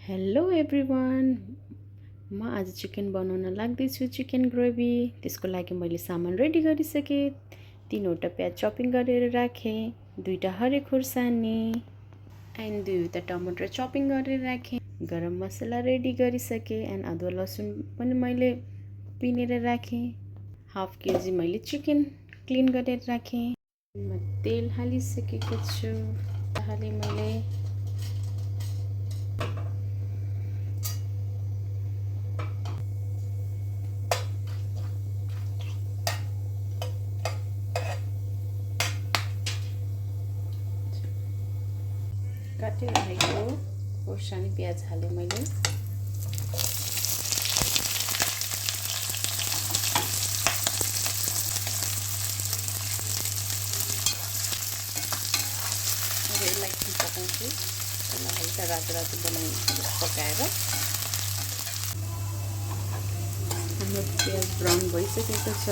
Hello everyone. म आज chicken बनाउन लाग्दैछु। चिकन ग्रेभी त्यसको लागि मैले सामान रेडी गरिसकेँ। 3वटा प्याज चपिङ गरेर राखेँ, 2टा हरियो खुर्सानी एन्ड 2टा टमाटर चपिङ गरेर राखेँ। गरम मसला रेडी गरिसकेँ एन्ड अदुवा लसुन पनि मैले पिनेर राखेँ। हाफ केजी मैले चिकन क्लिन गरेर राखेँ। म तेल हालिसकेको छु। हालेँ मैले काटिरहेको खोर्सानी प्याज हालेँ मैले। अब यसलाई एकछिन पकाउँछु। यसलाई हल्का रातो पकाएर हाम्रो प्याज ब्राउन भइसकेको छ।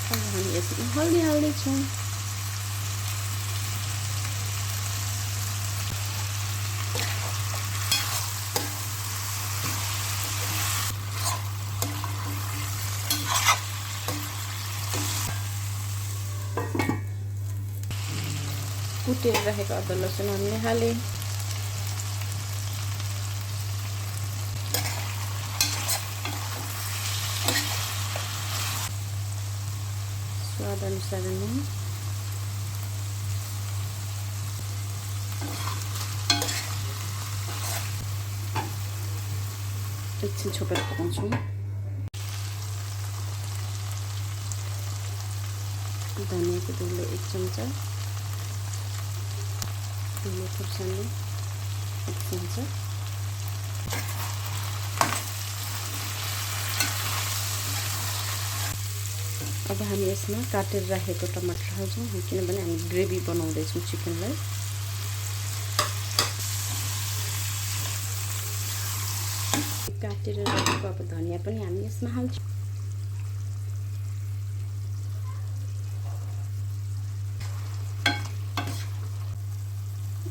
हामी यसमा हल्दी हाल्दैछौँ। कुटेर राखेको अदुवा लसुन हामीले हालेँ। स्वाद अनुसार नुन, एकछिन छोपेर पकाउँछौँ। धनियाको धुलो 1 चम्चा, हरियो खुर्सानी 1 चम्चा, अब हामी यसमा काटेर राखेको टमाटर हाल्छौँ किनभने हामी ग्रेभी बनाउँदैछौँ चिकनलाई। काटेर राखेको अब धनिया पनि हामी यसमा हाल्छौँ।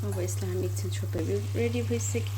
अब यसलाई हामी एकछिन छोपेर रेडी भइसक्यो।